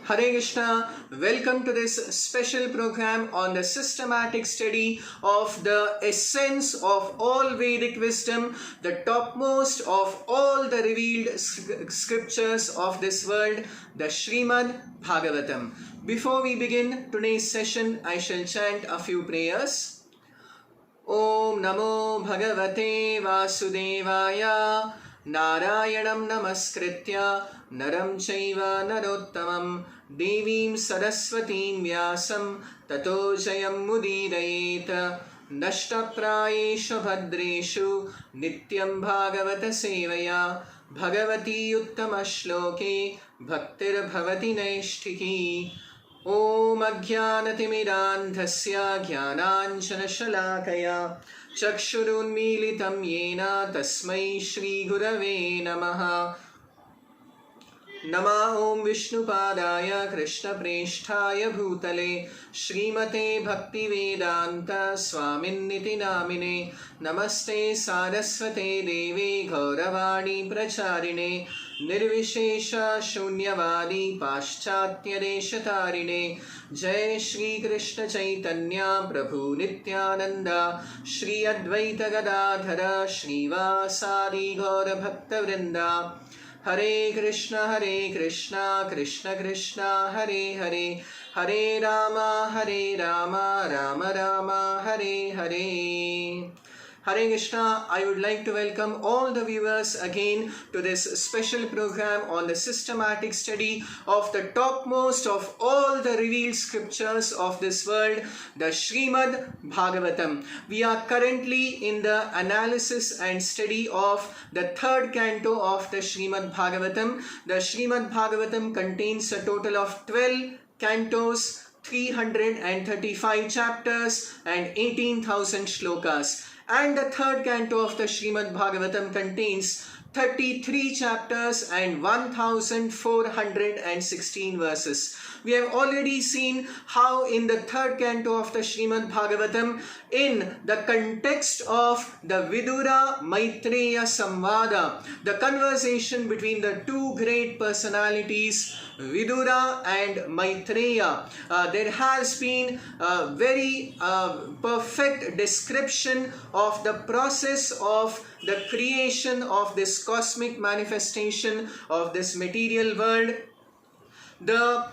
Hare Krishna, welcome to this special program on the systematic study of the essence of all Vedic wisdom, the topmost of all the revealed scriptures of this world, the Srimad Bhagavatam. Before we begin today's session, I shall chant a few prayers. Om Namo Bhagavate Vasudevaya Narayanam Namaskritya Naram Chaiva Narottamam Devim Saraswatim Vyasam Tato Jayam Mudirayet Nashtaprayeshu Bhadreshu Nityam Bhagavata Sevaya Bhagavati Uttama Shloke Bhaktir Bhavati Naishtiki Om Ajnanatimidandhasya Jnananjana Shalakaya Chakshurunmilitam Yena Tasmai Shri Gurave Namaha Nama Om Vishnupadaya Krishna Presthaya Bhutale Srimate Bhaktivedanta Swaminiti Namine Namaste Saraswate Devi Gauravani Pracharine Nirvishesha Shunyavadi Paschatya Deshatarine Jai Shri Krishna Chaitanya Prabhu Nityananda Shri Advaita Gadadhara Shrivasadi Gaura Bhakta Vrinda Hare Krishna Krishna Krishna Hare Hare Hare Rama Rama Rama Hare Hare. Hare Krishna, I would like to welcome all the viewers again to this special program on the systematic study of the topmost of all the revealed scriptures of this world, the Srimad Bhagavatam. We are currently in the analysis and study of the third canto of the Srimad Bhagavatam. The Srimad Bhagavatam contains a total of 12 cantos, 335 chapters and 18,000 shlokas. And the third canto of the Srimad Bhagavatam contains 33 chapters and 1416 verses. We have already seen how in the third canto of the Srimad Bhagavatam, in the context of the Vidura Maitreya Samvada, the conversation between the two great personalities, Vidura and Maitreya, there has been a very perfect description of the process of the creation of this cosmic manifestation of this material world, the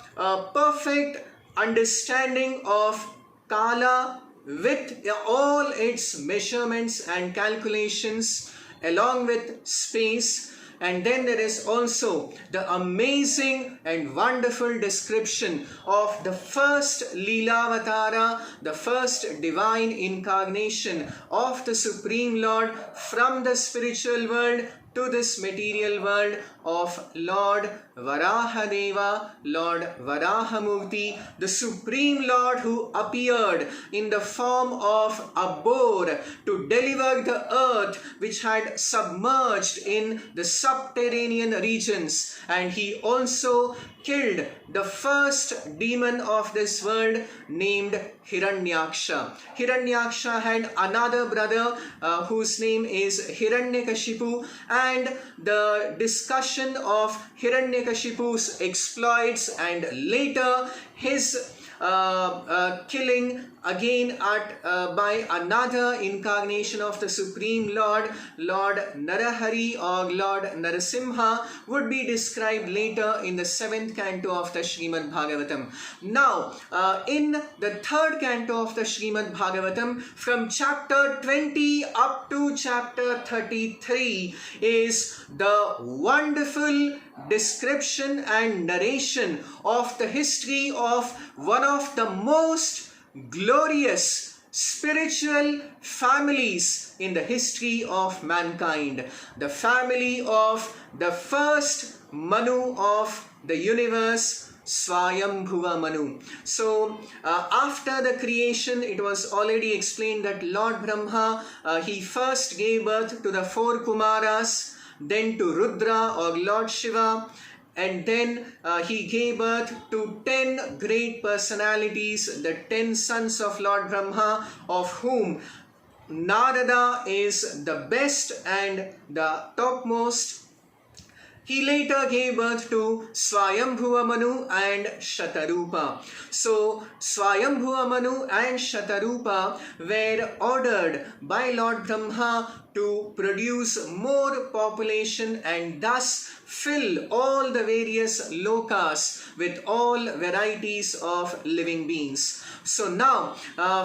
perfect understanding of Kala with all its measurements and calculations along with space. And then there is also the amazing and wonderful description of the first Leelavatara, the first divine incarnation of the Supreme Lord from the spiritual world to this material world of Lord Varahadeva, Lord Varahamurti, the Supreme Lord who appeared in the form of a boar to deliver the earth which had submerged in the subterranean regions. And he also killed the first demon of this world named Hiranyaksha. Hiranyaksha had another brother whose name is Hiranyakashipu, and the discussion of Hiranyakashipu's exploits and later his killing again by another incarnation of the Supreme Lord, Lord Narahari or Lord Narasimha, would be described later in the 7th canto of the Srimad Bhagavatam. Now, in the 3rd canto of the Srimad Bhagavatam, from chapter 20 up to chapter 33 is the wonderful description and narration of the history of one of the most glorious spiritual families in the history of mankind, the family of the first Manu of the universe, Swayambhuva Manu. So after the creation, it was already explained that Lord Brahma, he first gave birth to the 4 Kumaras, then to Rudra or Lord Shiva, and then he gave birth to 10 great personalities, the 10 sons of Lord Brahma, of whom Narada is the best and the topmost. He later gave birth to Swayambhuva Manu and Shatarupa. So Swayambhuva Manu and Shatarupa were ordered by Lord Brahma to produce more population and thus fill all the various lokas with all varieties of living beings. So now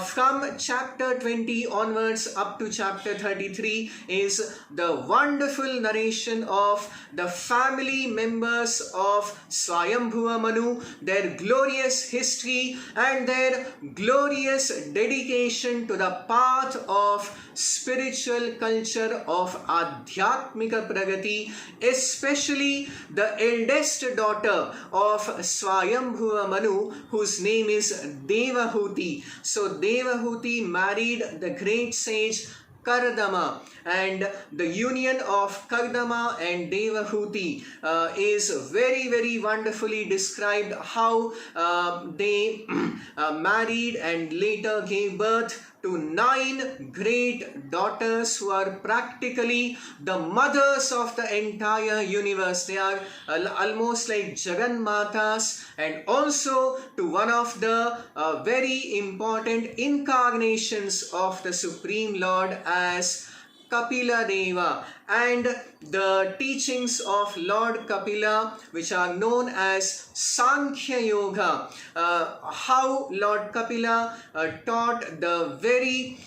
from chapter 20 onwards up to chapter 33 is the wonderful narration of the family members of Swayambhuva Manu, their glorious history and their glorious dedication to the path of spiritual culture of Adhyatmika Pragati, especially the eldest daughter of Swayambhuva Manu, whose name is Devahuti. So Devahuti married the great sage Kardama, and the union of Kardama and Devahuti is very wonderfully described, how they married and later gave birth to 9 great daughters who are practically the mothers of the entire universe. They are almost like Jagan Matas, and also to one of the very important incarnations of the Supreme Lord as Kapila Deva, and the teachings of Lord Kapila, which are known as Sankhya Yoga, how Lord Kapila taught the very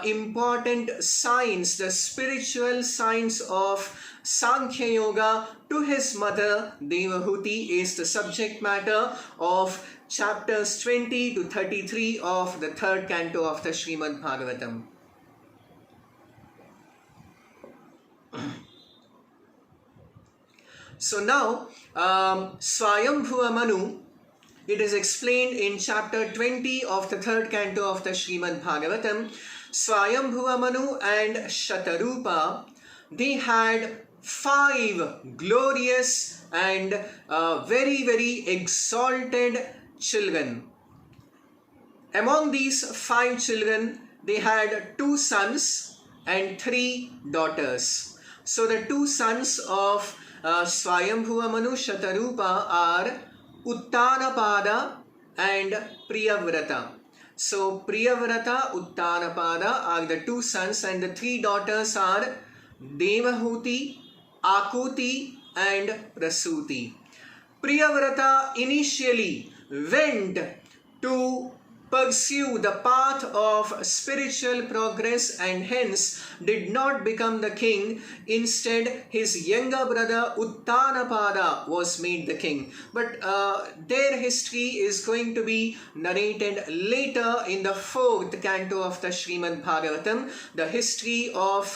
important science, the spiritual science of Sankhya Yoga to his mother Devahuti, is the subject matter of chapters 20 to 33 of the third canto of the Srimad Bhagavatam. So now Swayambhuva Manu, it is explained in chapter 20 of the third canto of the Srimad Bhagavatam. Swayambhuva Manu and Shatarupa, they had 5 glorious and very exalted children. Among these 5 children, they had 2 sons and 3 daughters. So the 2 sons of Swayambhuva Manu Shatarupa are Uttanapada and Priyavrata. So Priyavrata, Uttanapada are the 2 sons, and the 3 daughters are Devahuti, Akuti and Prasuti. Priyavrata initially went to pursue the path of spiritual progress and hence did not become the king. Instead, his younger brother Uttanapada was made the king. But their history is going to be narrated later in the 4th canto of the Srimad Bhagavatam. The history of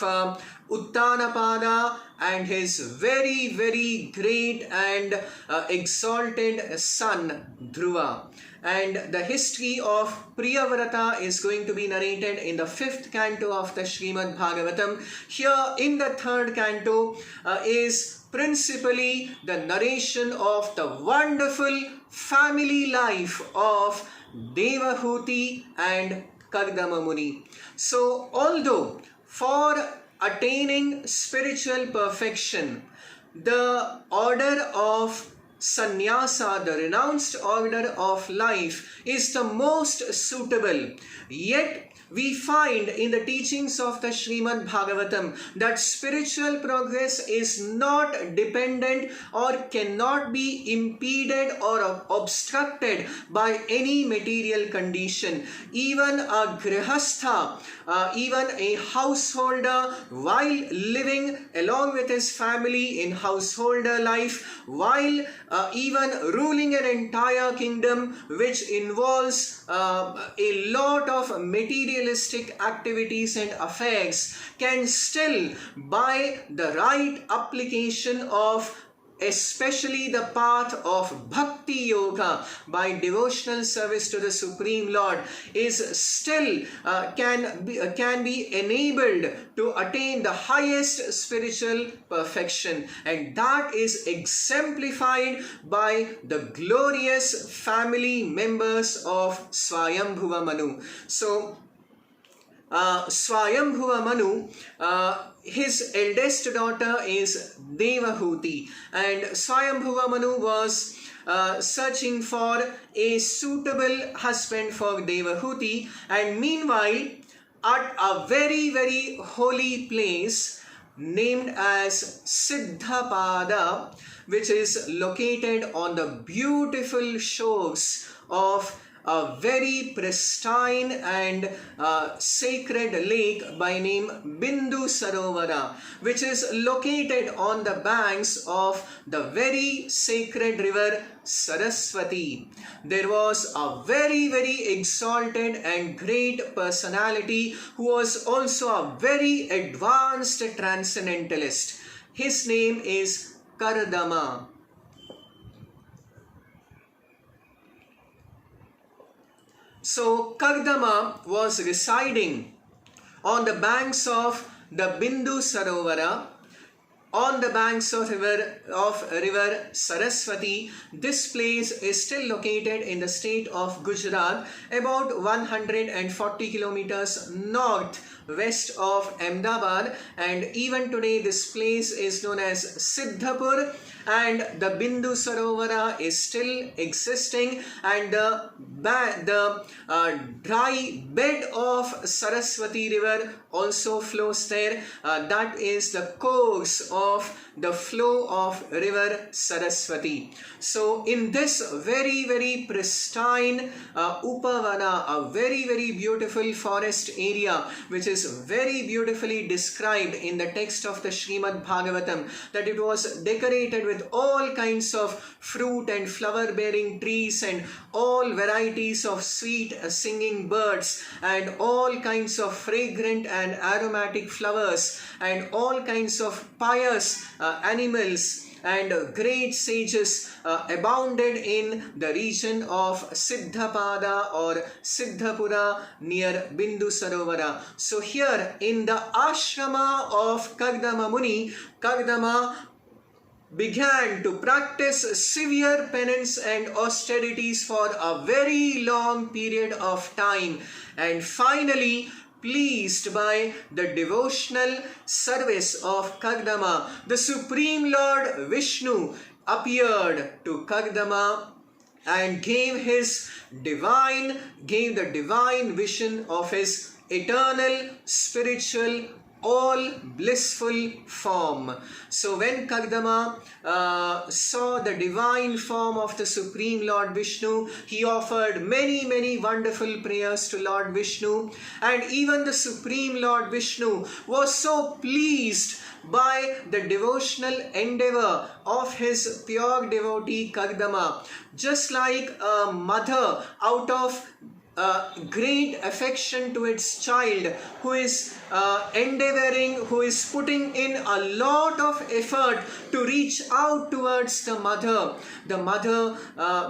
Uttanapada and his very great and exalted son Dhruva. And the history of Priyavrata is going to be narrated in the 5th canto of the Srimad Bhagavatam. Here in the 3rd canto is principally the narration of the wonderful family life of Devahuti and Kardama Muni. So although for attaining spiritual perfection, the order of sannyasa, the renounced order of life, is the most suitable, yet we find in the teachings of the Srimad Bhagavatam that spiritual progress is not dependent or cannot be impeded or obstructed by any material condition. Even a grihastha, even a householder, while living along with his family in householder life, while even ruling an entire kingdom which involves a lot of materialistic activities and affairs, can still, by the right application of especially the path of Bhakti Yoga, by devotional service to the Supreme Lord, is still can be enabled to attain the highest spiritual perfection, and that is exemplified by the glorious family members of Swayambhuva Manu. So Swayambhuva Manu, his eldest daughter is Devahuti, and Swayambhuva Manu was searching for a suitable husband for Devahuti, and meanwhile at a very holy place named as Siddhapada, which is located on the beautiful shores of a very pristine and sacred lake by name Bindu Sarovara, which is located on the banks of the very sacred river Saraswati. There was a very exalted and great personality who was also a very advanced transcendentalist. His name is Kardama. So Kardama was residing on the banks of the Bindu Sarovara, on the banks of river Saraswati. This place is still located in the state of Gujarat, about 140 kilometers north-west of Ahmedabad, and even today this place is known as Siddhapur, and the Bindu Sarovara is still existing, and the dry bed of Saraswati river also flows there. That is the course of the flow of river Saraswati. So in this very pristine Upavana, a very beautiful forest area, which is very beautifully described in the text of the Srimad Bhagavatam, that it was decorated with all kinds of fruit and flower bearing trees and all varieties of sweet singing birds and all kinds of fragrant and aromatic flowers and all kinds of pious animals and great sages abounded in the region of Siddhapada or Siddhapura near Bindu Sarovara. So here in the ashrama of Kardama Muni, Kardama began to practice severe penance and austerities for a very long period of time, and finally, pleased by the devotional service of Kardama, the Supreme Lord Vishnu appeared to Kardama and gave the divine vision of his eternal spiritual all blissful form. So when Kardama saw the divine form of the Supreme Lord Vishnu, he offered many wonderful prayers to Lord Vishnu, and even the Supreme Lord Vishnu was so pleased by the devotional endeavor of his pure devotee Kardama. Just like a mother out of great affection to its child, who is endeavoring, who is putting in a lot of effort to reach out towards the mother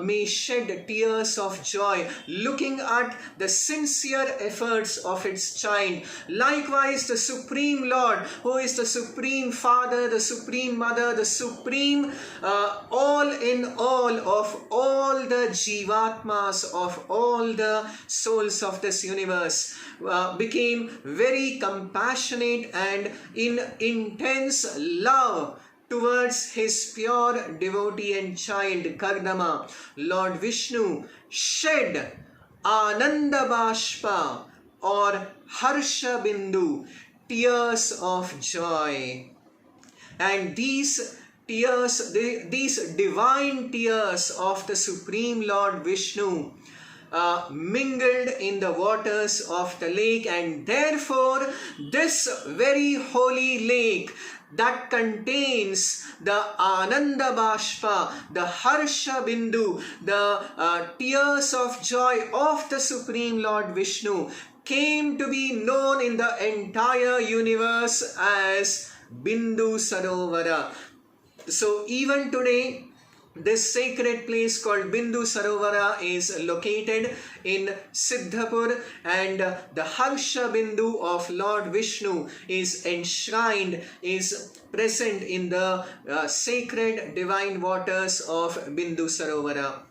may shed tears of joy looking at the sincere efforts of its child. Likewise, the Supreme Lord, who is the Supreme Father, the Supreme Mother, the Supreme all in all of all the Jivatmas, of all the souls of this universe, became very compassionate and in intense love towards his pure devotee and child Kardama. Lord Vishnu shed Ananda Bashpa or Harsha Bindu, tears of joy. And these tears, these divine tears of the Supreme Lord Vishnu mingled in the waters of the lake, and therefore this very holy lake that contains the Ananda Bashpa, the Harsha Bindu, the tears of joy of the Supreme Lord Vishnu, came to be known in the entire universe as Bindu Sarovara. So even today, this sacred place called Bindu Sarovara is located in Siddhapur, and the Harsha Bindu of Lord Vishnu is enshrined, is present in the sacred divine waters of Bindu Sarovara.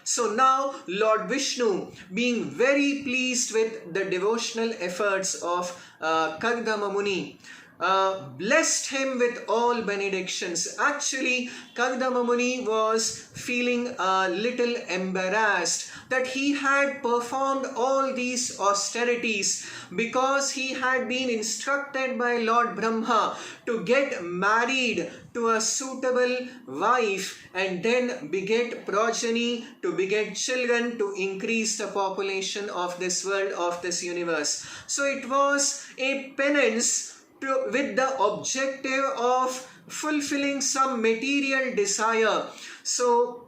So now Lord Vishnu, being very pleased with the devotional efforts of Kardama Muni, blessed him with all benedictions. Actually, Kardama Muni was feeling a little embarrassed that he had performed all these austerities because he had been instructed by Lord Brahma to get married to a suitable wife and then beget progeny, to beget children, to increase the population of this world, of this universe. So it was a penance with the objective of fulfilling some material desire. So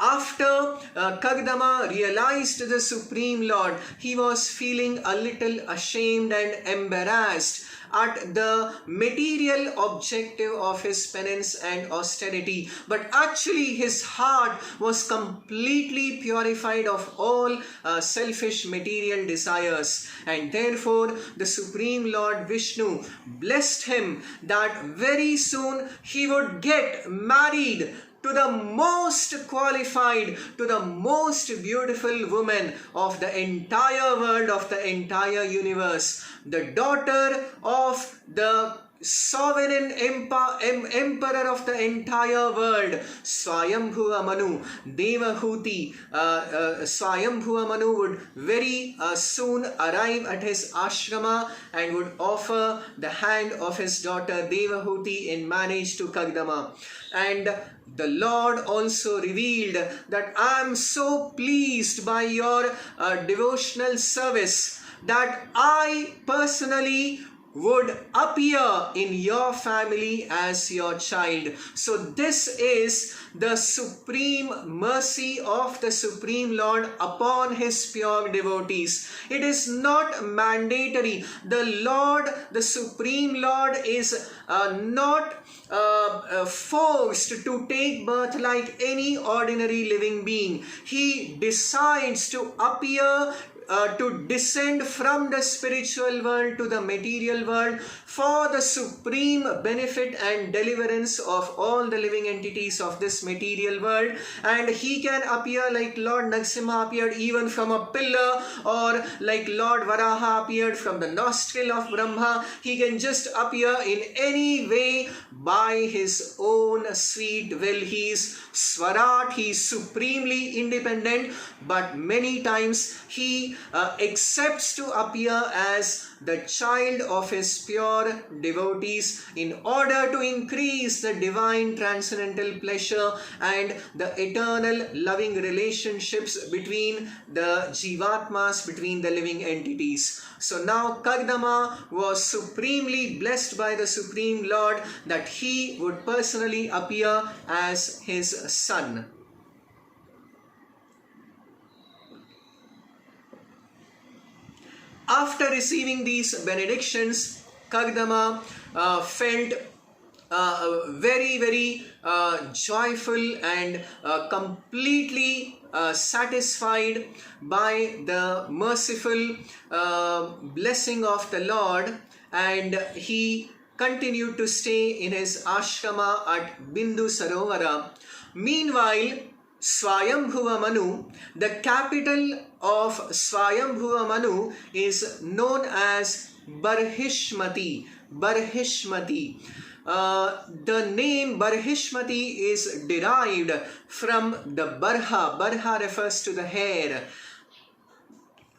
after Kardama realized the Supreme Lord, he was feeling a little ashamed and embarrassed at the material objective of his penance and austerity. But actually his heart was completely purified of all selfish material desires. And therefore the Supreme Lord Vishnu blessed him that very soon he would get married to the most qualified, to the most beautiful woman of the entire world, of the entire universe, the daughter of the sovereign emperor of the entire world, Swayambhuva Manu, Devahuti. Swayambhuva Manu would very soon arrive at his ashrama and would offer the hand of his daughter Devahuti in marriage to Kardama. And the Lord also revealed that I am so pleased by your devotional service that I personally would appear in your family as your child. So this is the supreme mercy of the Supreme Lord upon his pure devotees. It is not mandatory. The Lord, the Supreme Lord, is not forced to take birth like any ordinary living being. He decides to appear, to descend from the spiritual world to the material world for the supreme benefit and deliverance of all the living entities of this material world. And he can appear like Lord Narasimha appeared even from a pillar, or like Lord Varaha appeared from the nostril of Brahma. He can just appear in any way by his own sweet will. He is Swarat, he is supremely independent, but many times he accepts to appear as the child of his pure devotees in order to increase the divine transcendental pleasure and the eternal loving relationships between the Jivatmas, between the living entities. So now Kardama was supremely blessed by the Supreme Lord that he would personally appear as his son. After receiving these benedictions, Kardama felt very joyful and completely satisfied by the merciful blessing of the Lord, and he continued to stay in his ashrama at Bindu Sarovara. Meanwhile, Swayambhuva Manu, the capital of Swayambhuva Manu is known as Barhishmati. Barhishmati. The name Barhishmati is derived from the Barha. Barha refers to the hair.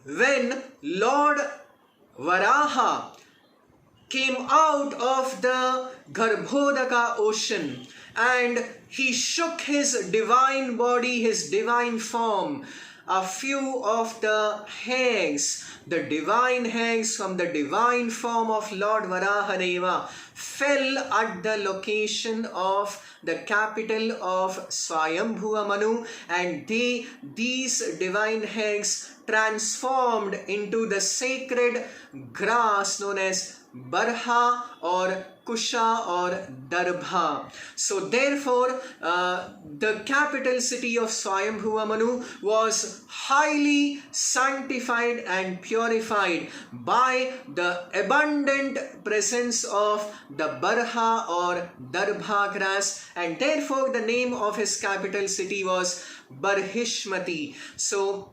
When Lord Varaha came out of the Garbhodaka ocean and he shook his divine body, his divine form, a few of the hairs, the divine hairs from the divine form of Lord Varahadeva fell at the location of the capital of Swayambhuva Manu, and these divine hairs transformed into the sacred grass known as Barha or Kusha or Darbha. So therefore, the capital city of Swayambhuva Manu was highly sanctified and purified by the abundant presence of the Barha or Darbha grass, and therefore the name of his capital city was Barhishmati. So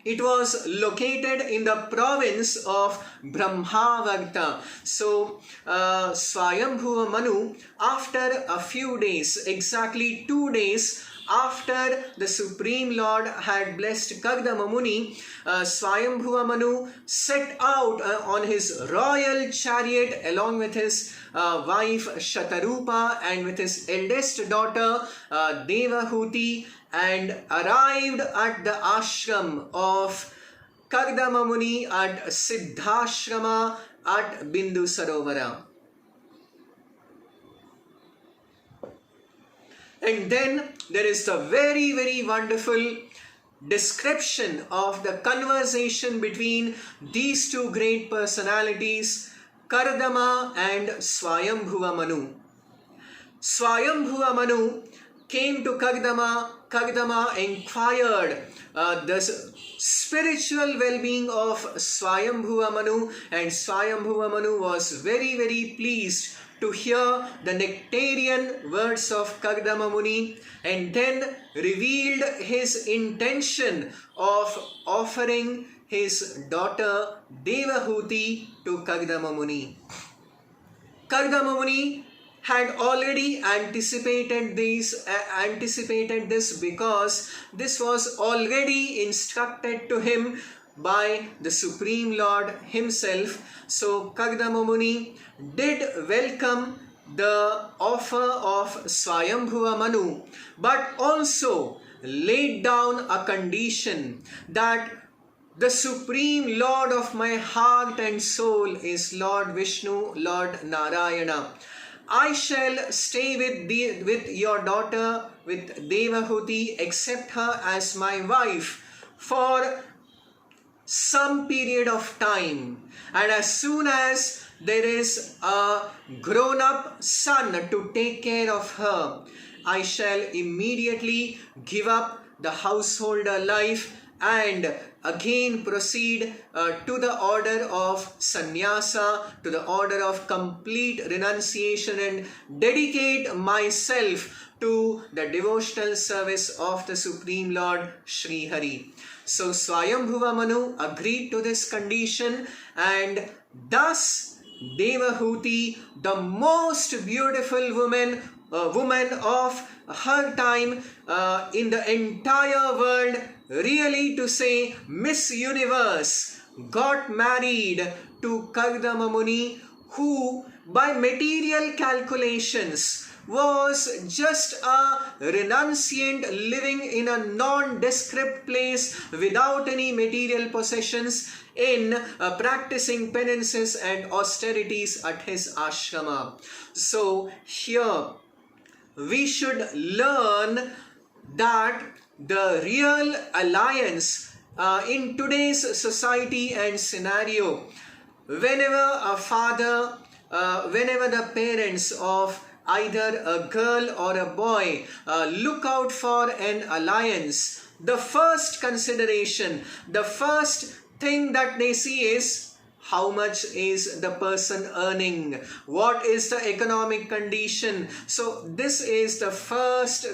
it was located in the province of Brahmavarta. So Swayambhuva Manu, after a few days, exactly 2 days after the Supreme Lord had blessed Kardama Muni, Swayambhuva Manu set out on his royal chariot along with his wife Shatarupa and with his eldest daughter Devahuti, and arrived at the ashram of Kardama Muni at Siddhashrama at Bindu Sarovara. And then there is the very wonderful description of the conversation between these two great personalities, Kardama and Swayambhuva Manu. Swayambhuva Manu came to Kardama. Kardama inquired the spiritual well-being of Swayambhuva Manu, and Swayambhuva Manu was very pleased to hear the nectarian words of Kardama Muni, and then revealed his intention of offering his daughter Devahuti to Kardama Muni. Kardama Muni had already anticipated this because this was already instructed to him by the Supreme Lord himself. So Kardama Muni did welcome the offer of Swayambhuva Manu, but also laid down a condition that the Supreme Lord of my heart and soul is Lord Vishnu, Lord Narayana. I shall stay with your daughter, with Devahuti, accept her as my wife for some period of time, and as soon as there is a grown-up son to take care of her, I shall immediately give up the householder life and again proceed to the order of sannyasa, to the order of complete renunciation, and dedicate myself to the devotional service of the Supreme Lord Sri Hari. So Swayambhuva Manu agreed to this condition, and thus Devahuti, the most beautiful woman of her time in the entire world, really to say Miss Universe, got married to Kardama Muni, who by material calculations was just a renunciant living in a nondescript place without any material possessions, in practicing penances and austerities at his ashrama. So here we should learn that the real alliance in today's society and scenario, whenever a father, whenever the parents of either a girl or a boy look out for an alliance, the first consideration, the first thing that they see is how much is the person earning, what is the economic condition. So this is the first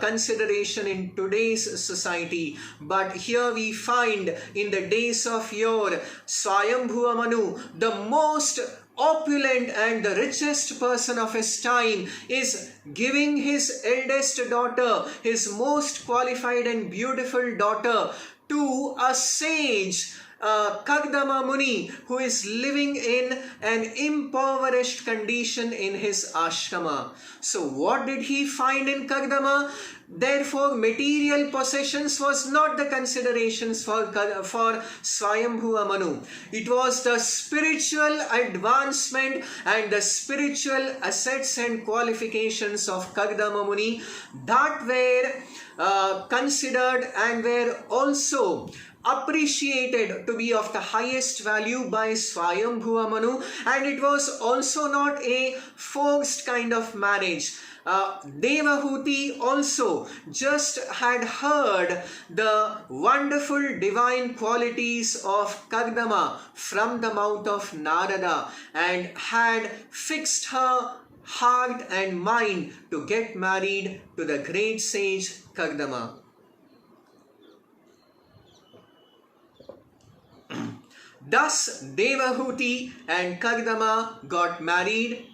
consideration in today's society. But here we find in the days of yore, Swayambhuva Manu, the most opulent and the richest person of his time, is giving his eldest daughter, his most qualified and beautiful daughter, to a sage, Kardama Muni, who is living in an impoverished condition in his ashrama. So what did he find in Kardama? Therefore, material possessions was not the considerations for Swayambhuva Manu. It was the spiritual advancement and the spiritual assets and qualifications of Kardama Muni that were considered and were also appreciated to be of the highest value by Swayambhuva Manu, and it was also not a forced kind of marriage. Devahuti also just had heard the wonderful divine qualities of Kardama from the mouth of Narada and had fixed her heart and mind to get married to the great sage Kardama. Thus Devahuti and Kardama got married.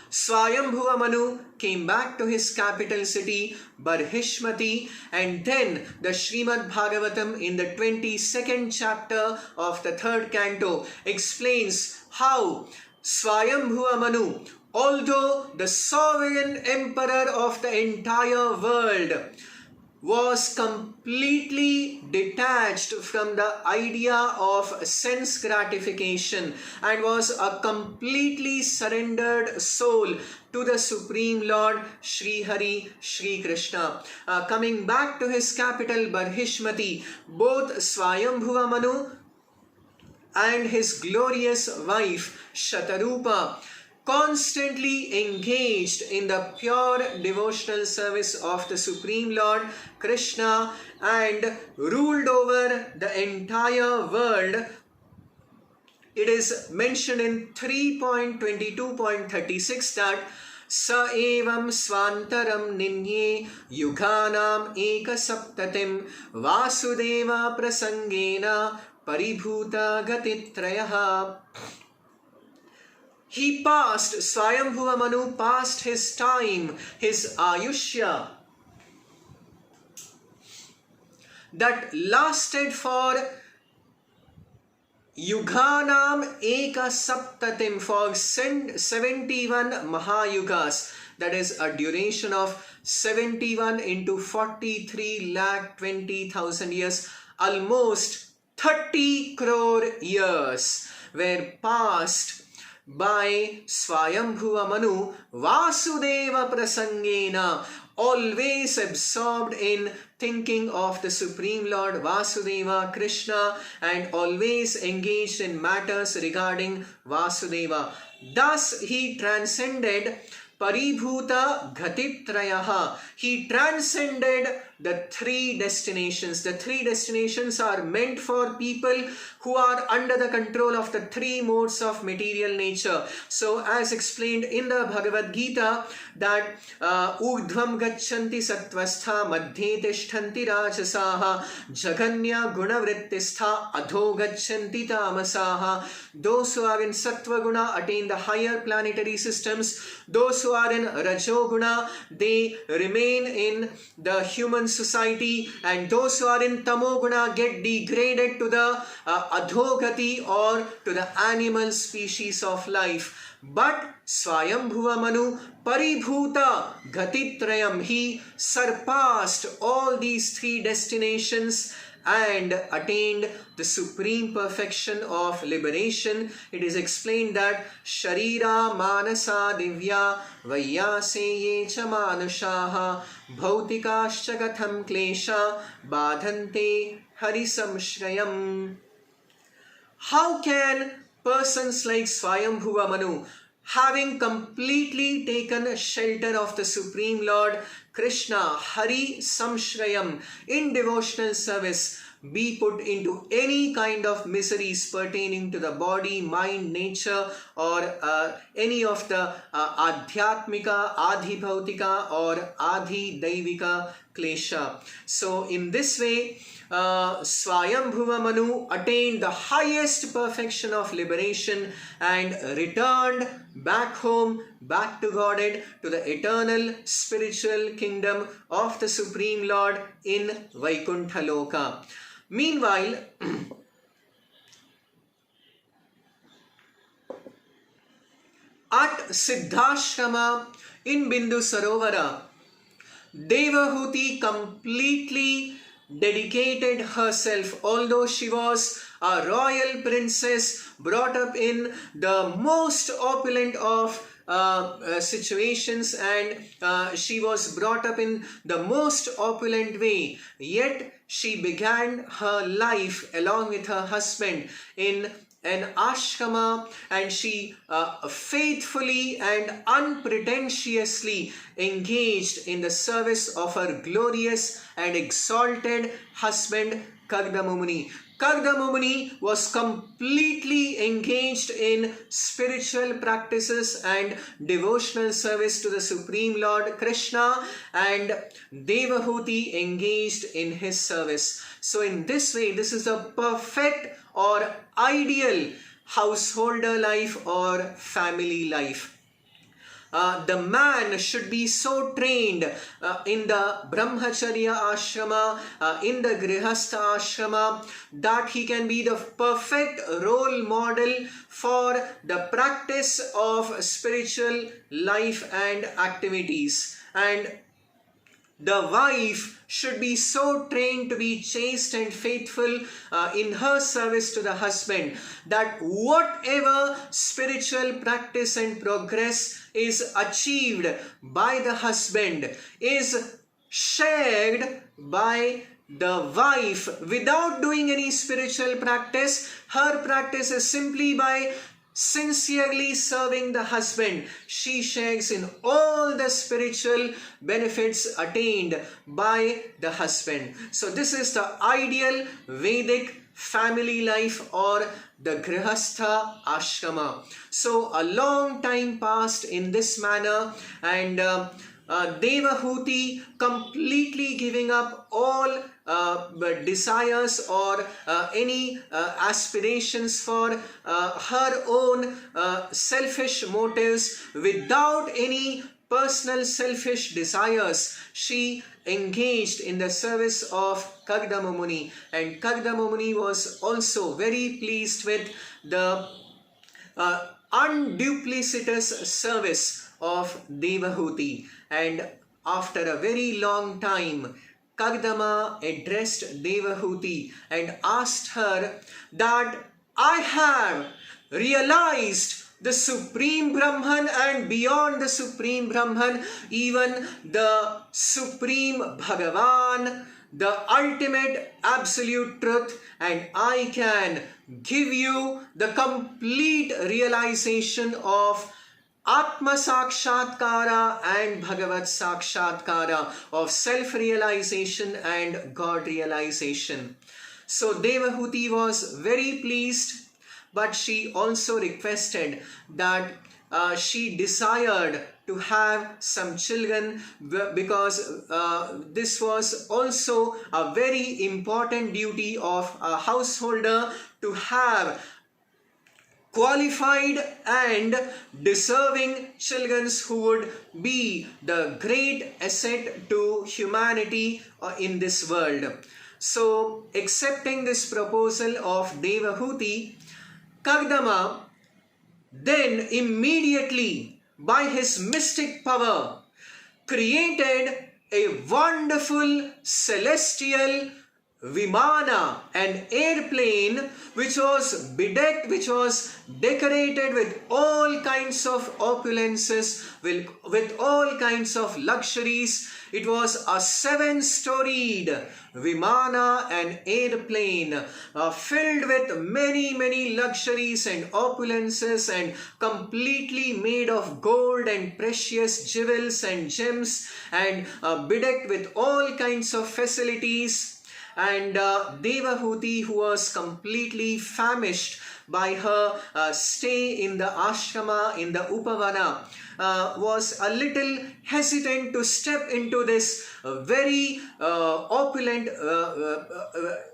Swayambhuva Manu came back to his capital city Barhishmati, and then the Srimad Bhagavatam in the 22nd chapter of the 3rd canto explains how Swayambhuva Manu, although the sovereign emperor of the entire world, was completely detached from the idea of sense gratification and was a completely surrendered soul to the Supreme Lord Sri Hari Sri Krishna. Coming back to his capital Barhishmati, both Swayambhuva Manu and his glorious wife Shatarupa constantly engaged in the pure devotional service of the Supreme Lord Krishna and ruled over the entire world. It is mentioned in 3.22.36 that Sa evam svantaram ninye yuganam eka saptatim vasudeva prasangena paribhuta gatitrayaha. He passed, Swayambhuva Manu passed his time, his Ayushya, that lasted for Yuganam Eka Saptatim, for 71 Mahayugas, that is a duration of 71 into 43,20,000 years, almost 30 crore years were passed by Swayambhuva Manu, Vasudeva Prasangena, always absorbed in thinking of the Supreme Lord Vasudeva Krishna and always engaged in matters regarding Vasudeva. Thus he transcended Paribhuta Ghatitrayaha. He transcended the three destinations. The three destinations are meant for people who are under the control of the three modes of material nature. So as explained in the Bhagavad Gita, that Urdhvam Gachanti Sattvastha Madhye Tishtanti Rajasaha Jaganya Gunavrittistha Adho Gachanti Tamasaha. Those who are in Sattva Guna attain the higher planetary systems. Those who are in Rajoguna, they remain in the human society, and those who are in Tamoguna get degraded to the Adhogati or to the animal species of life. But Swayambhuva Manu Paribhuta Ghatitrayam, he surpassed all these three destinations and attained the supreme perfection of liberation. It is explained that Sharira Manasa Divya Vayyase Cha Manushaha Bhautikascha Gatham Klesha Badhante Harisamshrayam. How can persons like Swayambhuva Manu, having completely taken shelter of the Supreme Lord Krishna, Hari Samshrayam, in devotional service, be put into any kind of miseries pertaining to the body, mind, nature, or any of the Adhyatmika, Adhibhautika, or Adhidaivika klesha. So in this way, Swayambhuva Manu attained the highest perfection of liberation and returned back home, back to Godhead, to the eternal spiritual kingdom of the Supreme Lord in Vaikuntha Loka. Meanwhile, at Siddhashrama in Bindu Sarovara, Devahuti completely dedicated herself, although she was a royal princess brought up in the most opulent of situations, and she was brought up in the most opulent way, yet she began her life along with her husband in an ashrama, and she faithfully and unpretentiously engaged in the service of her glorious and exalted husband Kardama Muni. Kardama Muni was completely engaged in spiritual practices and devotional service to the Supreme Lord Krishna, and Devahuti engaged in his service. So in this way, this is a perfect or ideal householder life or family life. The man should be so trained in the Brahmacharya ashrama, in the Grihastha ashrama, that he can be the perfect role model for the practice of spiritual life and activities. And the wife should be so trained to be chaste and faithful in her service to the husband, that whatever spiritual practice and progress is achieved by the husband is shared by the wife without doing any spiritual practice. Her practice is simply by sincerely serving the husband. She shares in all the spiritual benefits attained by the husband. So this is the ideal Vedic family life or the Grihastha ashrama. So a long time passed in this manner, and Devahuti completely giving up all desires or any aspirations for her own selfish motives, without any personal selfish desires. She engaged in the service of Kardama Muni, and Kardama Muni was also very pleased with the unduplicitous service of Devahuti. And after a very long time, Kardama addressed Devahuti and asked her that I have realized the Supreme Brahman, and beyond the Supreme Brahman, even the Supreme Bhagavan, the ultimate absolute truth, and I can give you the complete realization of Atma Sakshatkara and Bhagavat Sakshatkara, of self-realization and God realization. So Devahuti was very pleased, but she also requested that she desired to have some children, because this was also a very important duty of a householder, to have qualified and deserving children who would be the great asset to humanity in this world. So, accepting this proposal of Devahuti, Kardama then immediately, by his mystic power, created a wonderful celestial Vimana, an airplane which was bedecked, which was decorated with all kinds of opulences, with all kinds of luxuries. It was a 7-storied Vimana, an airplane filled with many luxuries and opulences, and completely made of gold and precious jewels and gems, and bedecked with all kinds of facilities. And Devahuti, who was completely famished by her stay in the ashrama, in the Upavana, was a little hesitant to step into this very opulent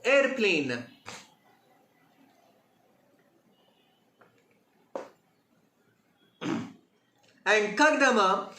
airplane. And Kardama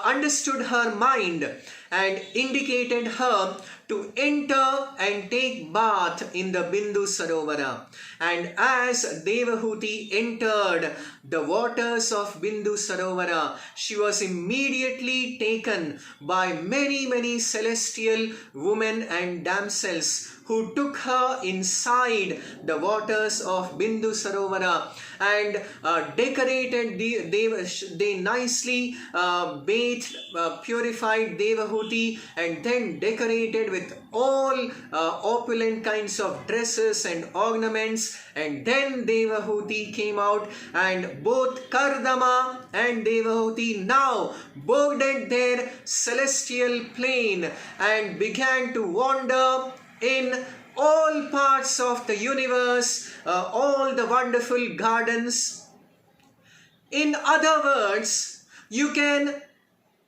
understood her mind and indicated her to enter and take bath in the Bindu Sarovara. And as Devahuti entered the waters of Bindu Sarovara, she was immediately taken by many celestial women and damsels, who took her inside the waters of Bindu Sarovara and decorated, they nicely bathed, purified Devahuti, and then decorated with all opulent kinds of dresses and ornaments. And then Devahuti came out, and both Kardama and Devahuti now boarded their celestial plane and began to wander in all parts of the universe, all the wonderful gardens. In other words,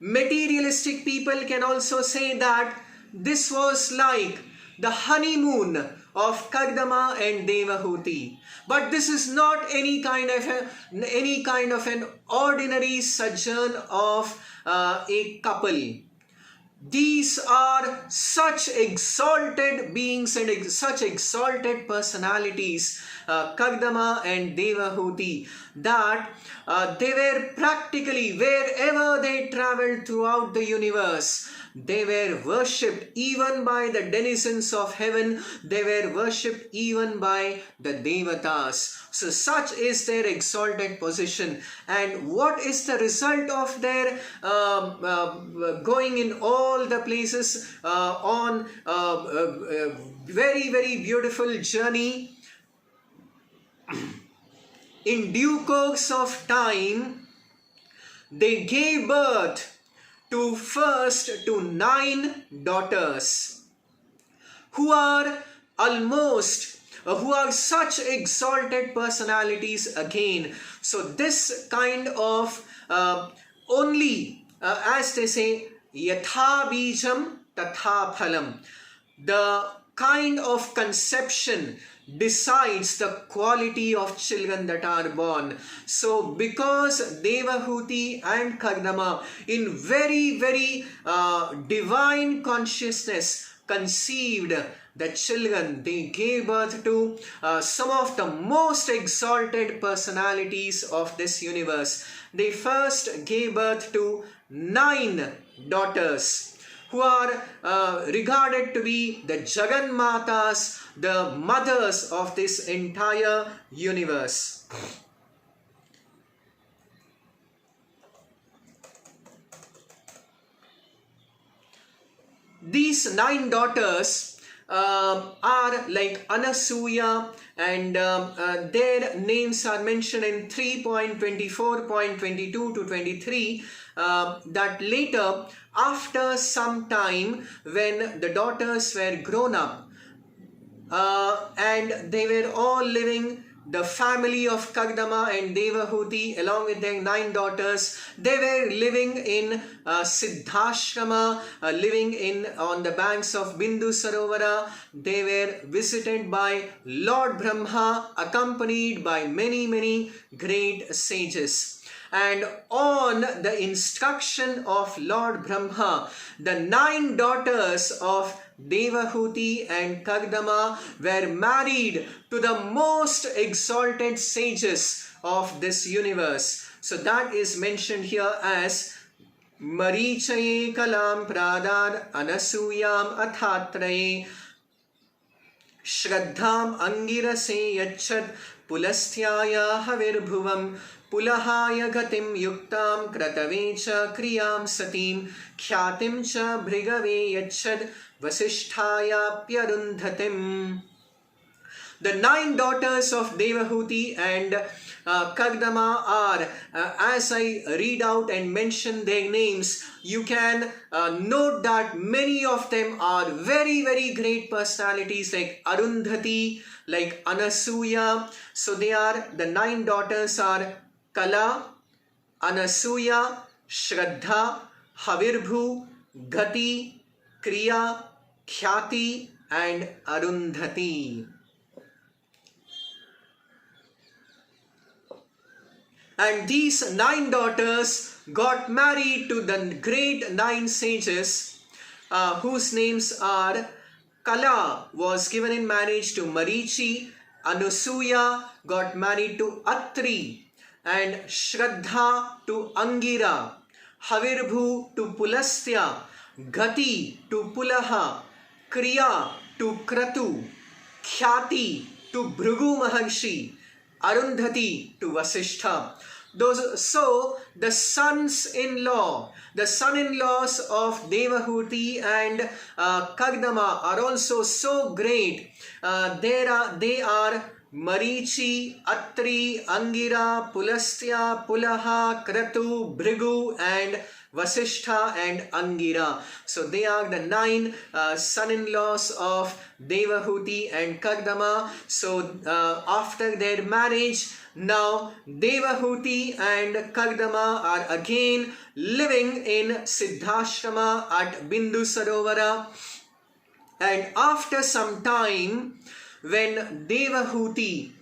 materialistic people can also say that this was like the honeymoon of Kardama and Devahuti. But this is not any kind of an ordinary sojourn of a couple. These are such exalted beings and such exalted personalities, Kardama and Devahuti, that they were practically, wherever they traveled throughout the universe, they were worshipped even by the denizens of heaven, they were worshipped even by the Devatas. So such is their exalted position. And what is the result of their going in all the places on very, very beautiful journey? In due course of time, they gave birth to 9 daughters who are such exalted personalities again. So this kind of as they say, yatha bijam tatha phalam, the kind of conception decides the quality of children that are born. So because Devahuti and Kardama in very, very divine consciousness conceived the children, they gave birth to some of the most exalted personalities of this universe. They first gave birth to 9 daughters who are regarded to be the Jaganmatas, the mothers of this entire universe. These 9 daughters are like Anasuya, and their names are mentioned in 3.24.22 to 23, that later, after some time, when the daughters were grown up and they were all living, the family of Kardama and Devahuti along with their 9 daughters, they were living in Siddhashrama, living on the banks of Bindu Sarovara. They were visited by Lord Brahma, accompanied by many, many great sages. And on the instruction of Lord Brahma, the 9 daughters of Devahuti and Kardama were married to the most exalted sages of this universe. So that is mentioned here as Marichaye Kalam Pradar Anasuyam Athatraye Shraddham Angirase Yachat Pulasthaya Havirbhuvam Pulahaya Gatim Yuktam Kratavecha Kriyam Satim Khyatim Cha Bhrigave Yachat Vasisthaya Pyarundhatim. The 9 daughters of Devahuti and Kardama are, as I read out and mention their names, you can note that many of them are very, very great personalities, like Arundhati, like Anasuya. So the 9 daughters are Kala, Anasuya, Shraddha, Havirbhu, Gati, Kriya, Khyati and Arundhati. And these 9 daughters got married to the great 9 sages whose names are: Kala was given in marriage to Marichi, Anasuya got married to Atri, and Shraddha to Angira, Havirbhu to Pulastya, Gati to Pulaha, Kriya to Kratu, Khyati to Bhrigu Maharshi, Arundhati to Vasishtha. So the sons-in-law, the son-in-laws of Devahuti and Kardama are also so great. They are Marichi, Atri, Angira, Pulastya, Pulaha, Kratu, Bhrigu, and Vasishtha and Angira. So they are the 9 son-in-laws of Devahuti and Kardama. So after their marriage, now Devahuti and Kardama are again living in Siddhashrama at Bindu Sarovara. And after some time, when Devahuti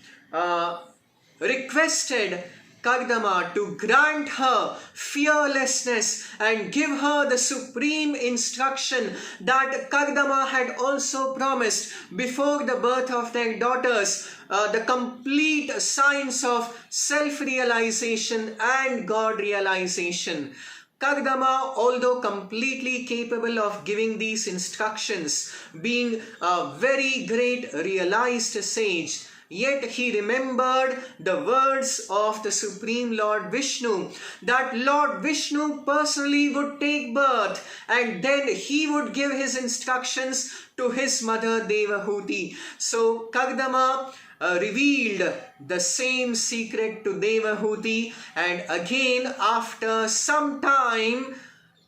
requested Kardama to grant her fearlessness and give her the supreme instruction that Kardama had also promised before the birth of their daughters, the complete science of self-realization and God realization. Kardama, although completely capable of giving these instructions, being a very great realized sage, yet he remembered the words of the Supreme Lord Vishnu, that Lord Vishnu personally would take birth and then he would give his instructions to his mother Devahuti. So Kardama revealed the same secret to Devahuti, and again after some time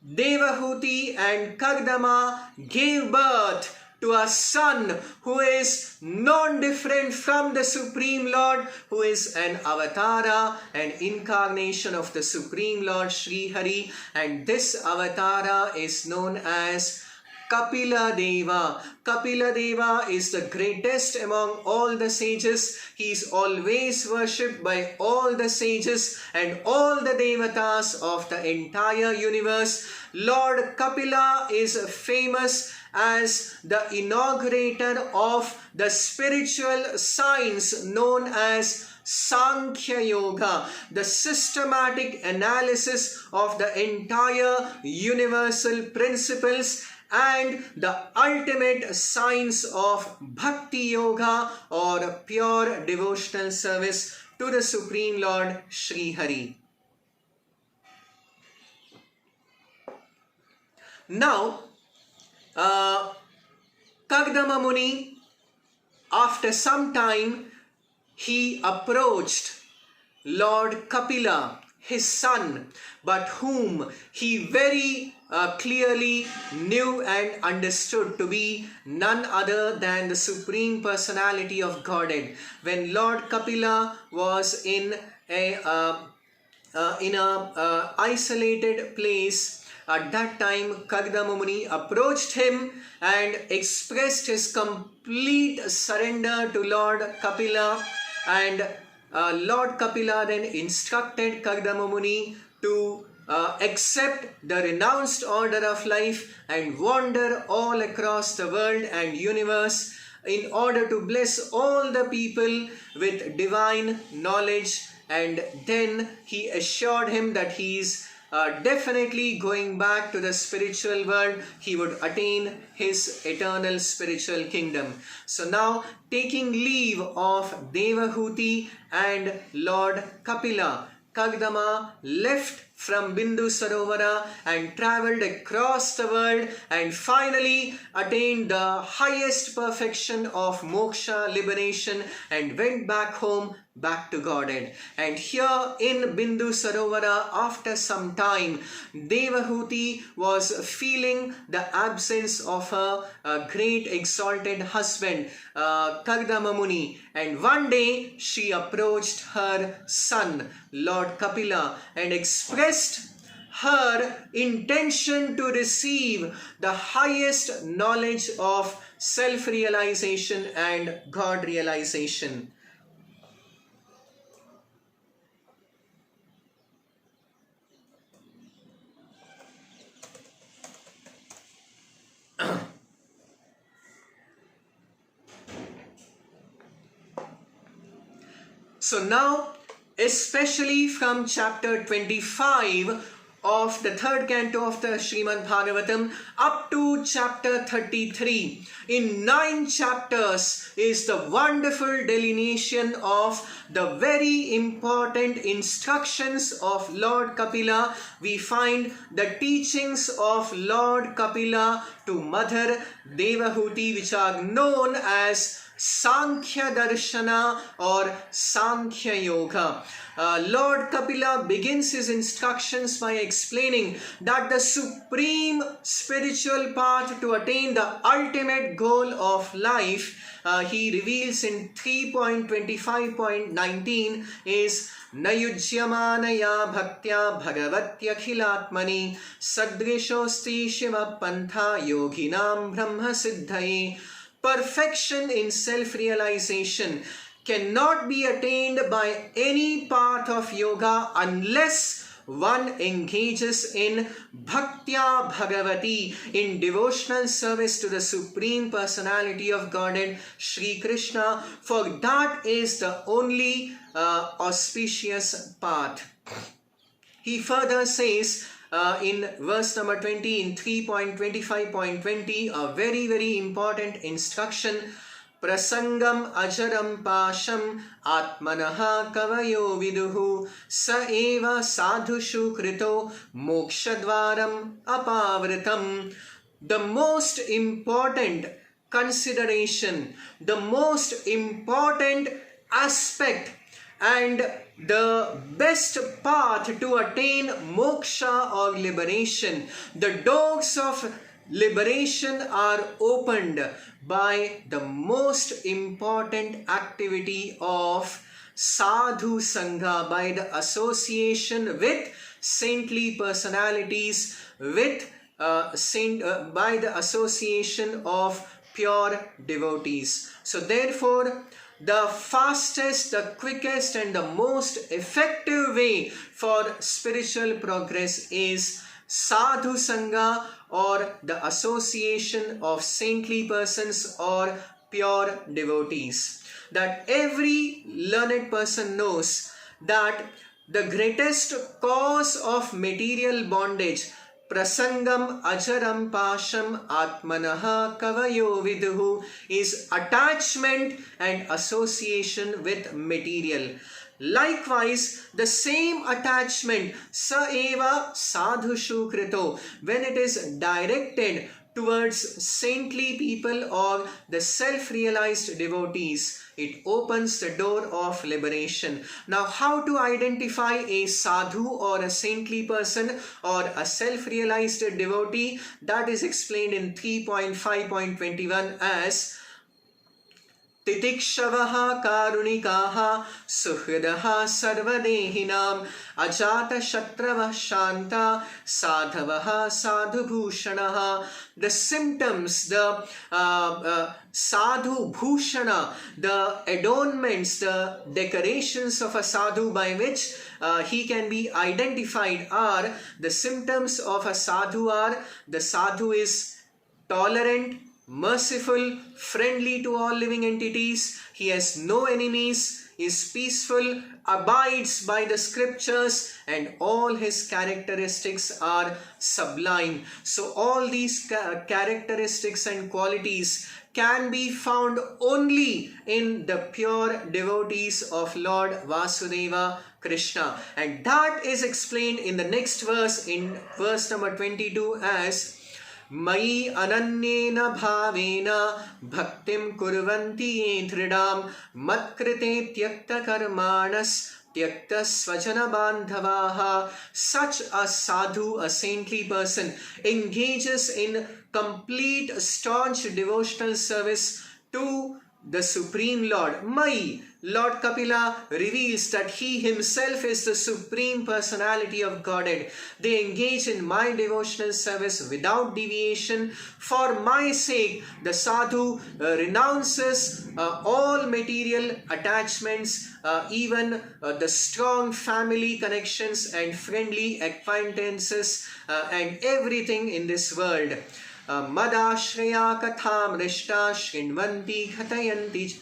Devahuti and Kardama gave birth to a son who is non-different from the Supreme Lord, who is an avatara, an incarnation of the Supreme Lord Sri Hari, and this avatara is known as Kapila Deva. Kapila Deva is the greatest among all the sages. He is always worshipped by all the sages and all the devatas of the entire universe. Lord Kapila is famous as the inaugurator of the spiritual science known as Sankhya Yoga, the systematic analysis of the entire universal principles and the ultimate science of Bhakti Yoga, or pure devotional service to the Supreme Lord Sri Hari. Now, Kardama Muni, after some time, he approached Lord Kapila, his son, but whom he very clearly knew and understood to be none other than the Supreme Personality of Godhead. When Lord Kapila was in a isolated place, at that time Kardama Muni approached him and expressed his complete surrender to Lord Kapila, and Lord Kapila then instructed Kardama Muni to accept the renounced order of life and wander all across the world and universe in order to bless all the people with divine knowledge. And then he assured him that he is definitely going back to the spiritual world. He would attain his eternal spiritual kingdom. So now, taking leave of Devahuti and Lord Kapila, Kardama left from Bindu Sarovara and travelled across the world and finally attained the highest perfection of moksha, liberation, and went back home, back to Godhead. And here in Bindu Sarovara, after some time, Devahuti was feeling the absence of her great exalted husband, Kardama Muni. And one day she approached her son, Lord Kapila, and expressed her intention to receive the highest knowledge of self-realization and God realization. So now, especially from chapter 25 of the third canto of the Srimad Bhagavatam up to chapter 33, in 9 chapters is the wonderful delineation of the very important instructions of Lord Kapila. We find the teachings of Lord Kapila to Mother Devahuti, which are known as Sankhya Darshana or Sankhya Yoga. Lord Kapila begins his instructions by explaining that the supreme spiritual path to attain the ultimate goal of life, he reveals in 3.25.19 is Nayujyamanaya bhaktya bhagavatyakhilātmani sadrishosti shiva pantha yoginam brahma siddhaye. Perfection in self-realization cannot be attained by any part of yoga unless one engages in bhaktya bhagavati, in devotional service to the Supreme Personality of Godhead, Shri Krishna, for that is the only auspicious path. He further says in verse number 20, in 3.25.20, a very, very important instruction. Prasangam ajaram pasham atmanaha kavayo viduhu sa eva sadhushu krito mokshadvaram apavritam. The most important consideration, the most important aspect and the best path to attain moksha or liberation, the doors of liberation are opened by the most important activity of sadhu sangha, by the association with saintly personalities, with by the association of pure devotees. So therefore, the fastest, the quickest and the most effective way for spiritual progress is sadhu sangha, or the association of saintly persons or pure devotees. That every learned person knows that the greatest cause of material bondage, prasangam ajaram pasham atmanaha kavayo viduhu, is attachment and association with material. Likewise, the same attachment, sa eva sadhushu krito, when it is directed towards saintly people or the self-realized devotees, it opens the door of liberation. Now, how to identify a sadhu or a saintly person or a self-realized devotee? That is explained in 3.5.21 as Titikshavaha karunikaha suhridaha sarvadehinam ajata shatravah shanta sadhavaha sadhubhushanaha. The symptoms, the sadhu bhushana, the adornments, the decorations of a sadhu by which he can be identified are, the symptoms of a sadhu are, the sadhu is tolerant, merciful, friendly to all living entities, he has no enemies, is peaceful, abides by the scriptures, and all his characteristics are sublime. So all these characteristics and qualities can be found only in the pure devotees of Lord Vasudeva Krishna. And that is explained in the next verse, in verse number 22 as Mai ananyena bhavena bhaktim kurvanti ye dhridam matkrite tyakta karmanas tyakta svajana bandhavaha. Such a sadhu, a saintly person, engages in complete staunch devotional service to the Supreme Lord. Mai, Lord Kapila reveals that he himself is the Supreme Personality of Godhead. They engage in my devotional service without deviation. For my sake, the sadhu renounces all material attachments, even the strong family connections and friendly acquaintances and everything in this world. Madashraya katham rishta shrinvanti kathayanti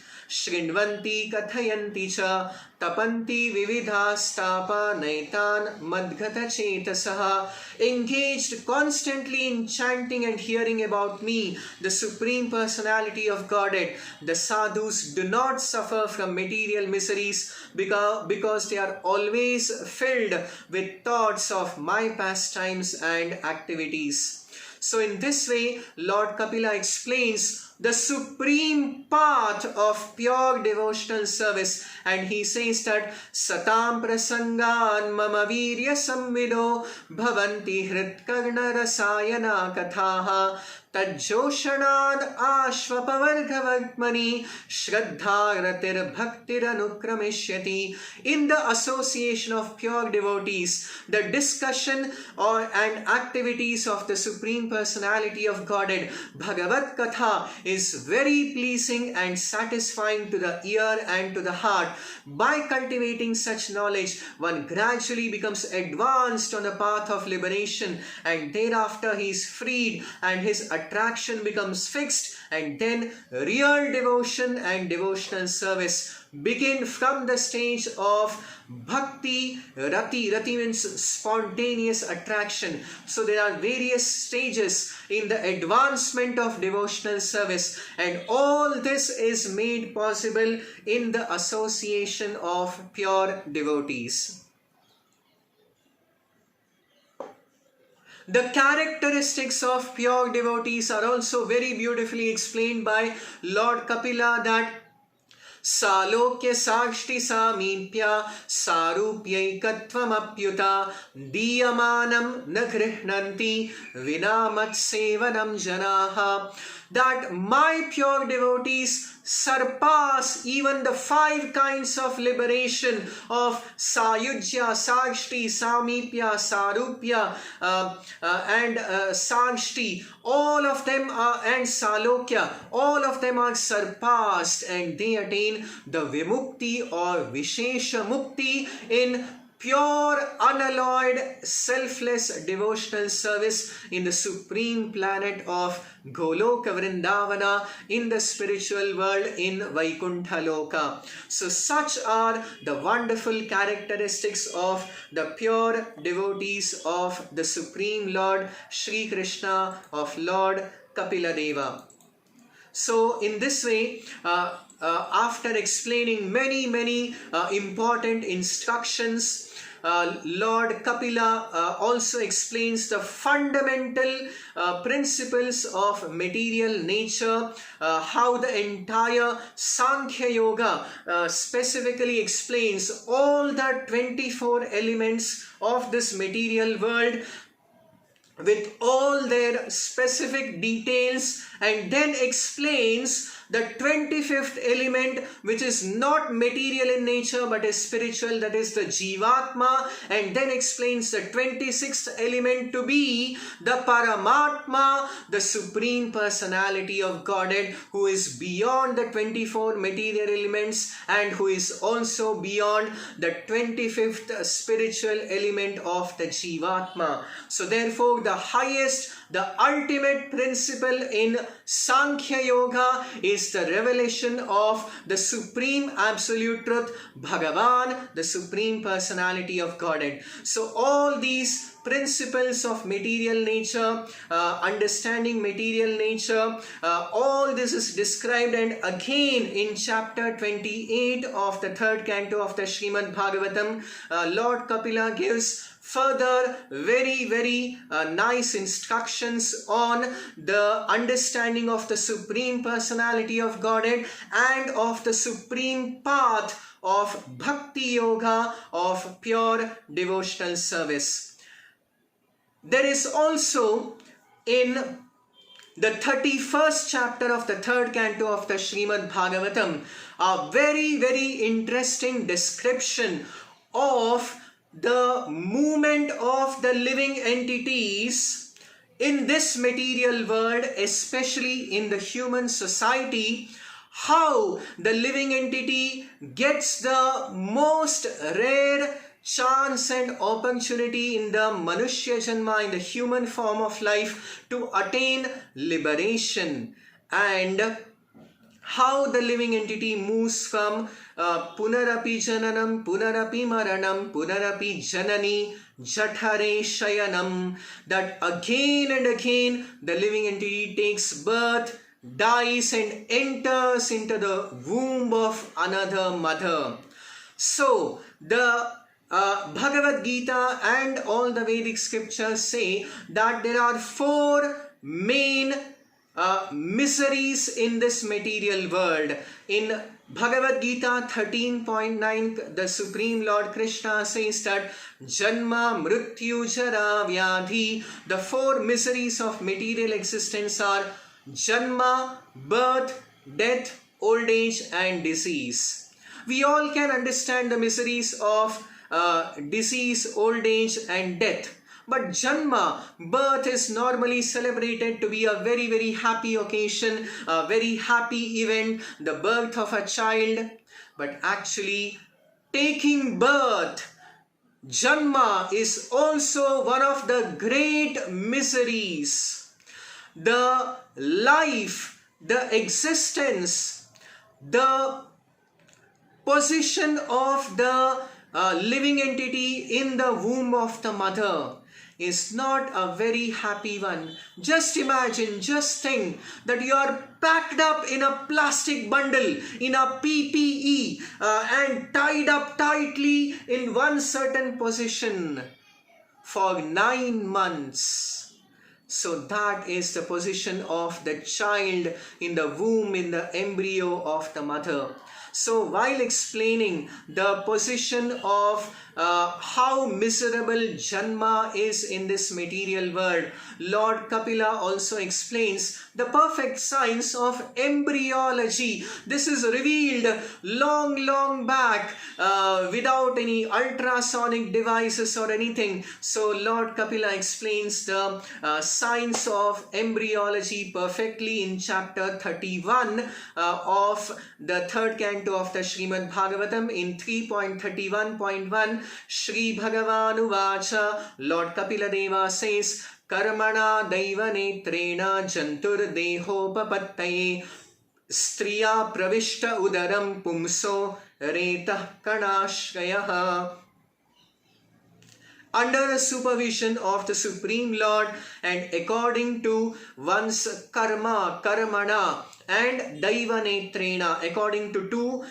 cha tapanti vividhastapa naitan madgata chetasaha. Engaged constantly in chanting and hearing about me, the Supreme Personality of Godhead, the sadhus do not suffer from material miseries because they are always filled with thoughts of my pastimes and activities. So in this way, Lord Kapila explains the supreme path of pure devotional service, and he says that satam prasangan mama virya samvido bhavanti hritkarna rasayana kathaha tajjoshanad ashvapavargavagmani shraddha bhaktir anukrameshyati. In the association of pure devotees, the discussion and activities of the Supreme Personality of Godhead, Bhagavad Katha, is very pleasing and satisfying to the ear and to the heart. By cultivating such knowledge, one gradually becomes advanced on the path of liberation, and thereafter he is freed and his attraction becomes fixed, and then real devotion and devotional service begin from the stage of bhakti rati. Rati means spontaneous attraction. So there are various stages in the advancement of devotional service, and all this is made possible in the association of pure devotees. The characteristics of pure devotees are also very beautifully explained by Lord Kapila, that सालोक्य साक्षि सामीप्य सारूप्यैकत्वमप्युता दीयमानं न गृह्णन्ति विना मत्सेवनं जनाः. That my pure devotees surpass even the 5 kinds of liberation of Sayujya, Sakshti, Samipya, Sarupya and Sakshti. All of them are, and Salokya, all of them are surpassed, and they attain the Vimukti or Vishesha Mukti in pure, unalloyed, selfless devotional service in the supreme planet of Goloka Vrindavana, in the spiritual world, in Vaikuntha Loka. So such are the wonderful characteristics of the pure devotees of the Supreme Lord Shri Krishna, of Lord Kapila Deva. So in this way, after explaining many important instructions, Lord Kapila also explains the fundamental principles of material nature, how the entire Sankhya Yoga specifically explains all the 24 elements of this material world with all their specific details, and then explains the 25th element, which is not material in nature but is spiritual, that is the Jivatma, and then explains the 26th element to be the Paramatma, the Supreme Personality of Godhead, who is beyond the 24 material elements and who is also beyond the 25th spiritual element of the Jivatma. So therefore, the highest, the ultimate principle in Sankhya Yoga is the revelation of the Supreme Absolute Truth, Bhagavan, the Supreme Personality of Godhead. So all these principles of material nature, understanding material nature, all this is described, and again in chapter 28 of the 3rd canto of the Srimad Bhagavatam, Lord Kapila gives further very nice instructions on the understanding of the Supreme Personality of Godhead and of the supreme path of Bhakti Yoga, of pure devotional service. There is also in the 31st chapter of the 3rd canto of the Srimad Bhagavatam a very interesting description of the movement of the living entities in this material world, especially in the human society, how the living entity gets the most rare chance and opportunity in the Manushya Janma, in the human form of life, to attain liberation, and how the living entity moves from Punarapi Jananam, Punarapi Maranam, Punarapi Janani, Jathare Shayanam, that again and again the living entity takes birth, dies, and enters into the womb of another mother. So the Bhagavad Gita and all the Vedic scriptures say that there are 4 main miseries in this material world. In Bhagavad Gita 13.9, the Supreme Lord Krishna says that Janma, Mrityu, Jara, Vyadhi, the four miseries of material existence are Janma, birth, death, old age and disease. We all can understand the miseries of disease, old age and death. But Janma, birth, is normally celebrated to be a very, very happy occasion, a very happy event, the birth of a child. But actually, taking birth, Janma, is also one of the great miseries. The life, the existence, the position of the living entity in the womb of the mother is not a very happy one. Just imagine, just think that you are packed up in a plastic bundle, in a PPE, and tied up tightly in one certain position for 9 months. So that is the position of the child in the womb, in the embryo of the mother. So while explaining the position of how miserable Janma is in this material world, Lord Kapila also explains the perfect science of embryology. This is revealed long back without any ultrasonic devices or anything. So Lord Kapila explains the science of embryology perfectly in chapter 31 of the third canto of the Srimad Bhagavatam in 3.31.1. Shri Bhagavan Uvacha, Lord Kapila Deva says, Karmana Daiva Netrena Jantur Dehopapattaye Striya Pravishta Udaram Pumso Retah Kanashkayaha. Under the supervision of the Supreme Lord and according to one's karma, karmana, and daivanetrena, according to two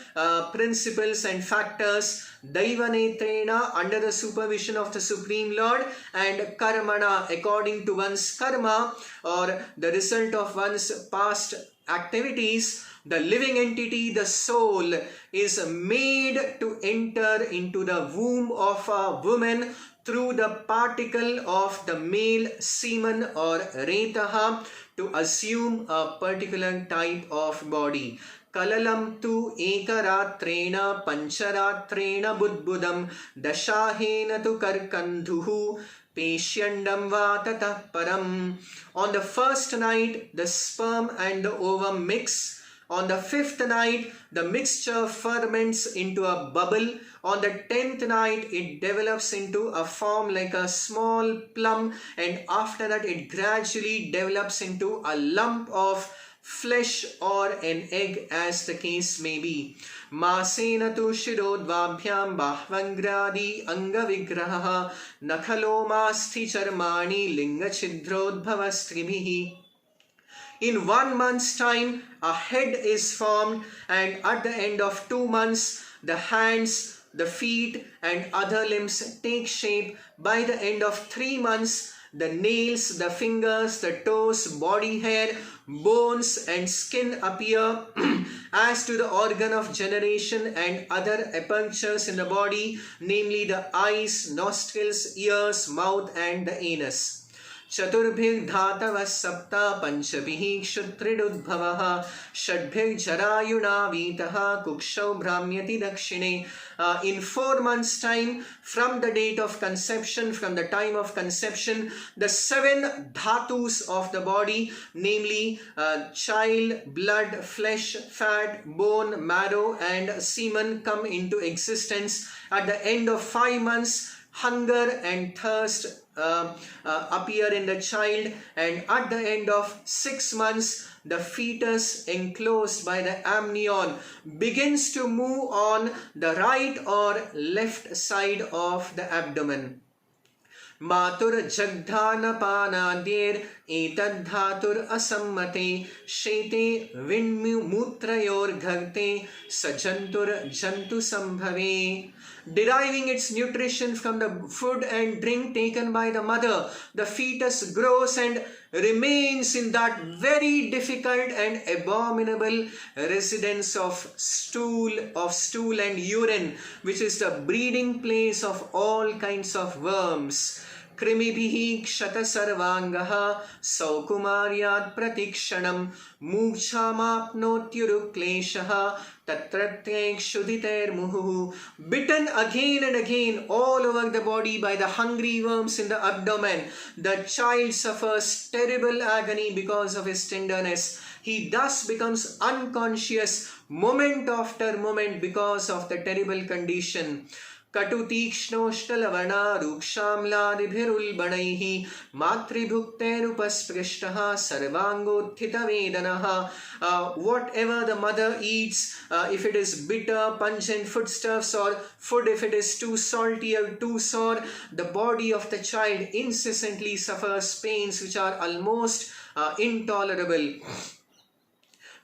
principles and factors, daivanetrena, under the supervision of the Supreme Lord, and karmana, according to one's karma or the result of one's past activities, the living entity, the soul, is made to enter into the womb of a woman through the particle of the male semen or retaha to assume a particular type of body. Kalalam tu ekaratrena pancharatrena budbudam dashahena tu karkandhuhu Peshyandam vatata param. On the first night, the sperm and the ovum mix. On the 5th night, the mixture ferments into a bubble. On the 10th night, it develops into a form like a small plum, and after that, it gradually develops into a lump of flesh or an egg, as the case may be. Masena tu shirodvabhyam bahvangradi anga vigraha nakhalomasti charmani linga chidrodbhavastribihi. In 1 month's time, a head is formed, and at the end of 2 months, the hands, the feet and other limbs take shape. By the end of 3 months, the nails, the fingers, the toes, body hair, bones and skin appear. As to the organ of generation and other apertures in the body, namely the eyes, nostrils, ears, mouth and the anus. Chaturbhir dhatavas sapta panchabhihi kshutriduddhavaha षड्भिर् jarayuna vitaha kukshav brahmyati dakshine. In 4 months' time, from the date of conception, from the time of conception, the 7 dhatus of the body, namely child, blood, flesh, fat, bone, marrow and semen, come into existence. At the end of 5 months, hunger and thirst appear in the child, and at the end of 6 months, the fetus enclosed by the amnion begins to move on the right or left side of the abdomen. Matur jagdhana panadir etadhatur asammate shete vinmutrayor gharte sajantur jantu sambhave. Deriving its nutrition from the food and drink taken by the mother, the fetus grows and remains in that very difficult and abominable residence of stool and urine, which is the breeding place of all kinds of worms. Krimibhihi kshata sarvangaha saukumaryat pratikshanam mukshamaapnotyurukleshaha tatratyek shuditer muhu. Bitten again and again all over the body by the hungry worms in the abdomen, the child suffers terrible agony because of his tenderness. He thus becomes unconscious moment after moment because of the terrible condition. कटुतीक्ष्णोष्टलवणा रूक्षाम्लादिभिरुल्बणैः मातृभुक्तेरुपस्पृष्टः सर्वाङ्गोत्थितवेदनः. Whatever the mother eats, if it is bitter, pungent foodstuffs, or food if it is too salty or too sour, the body of the child incessantly suffers pains which are almost intolerable.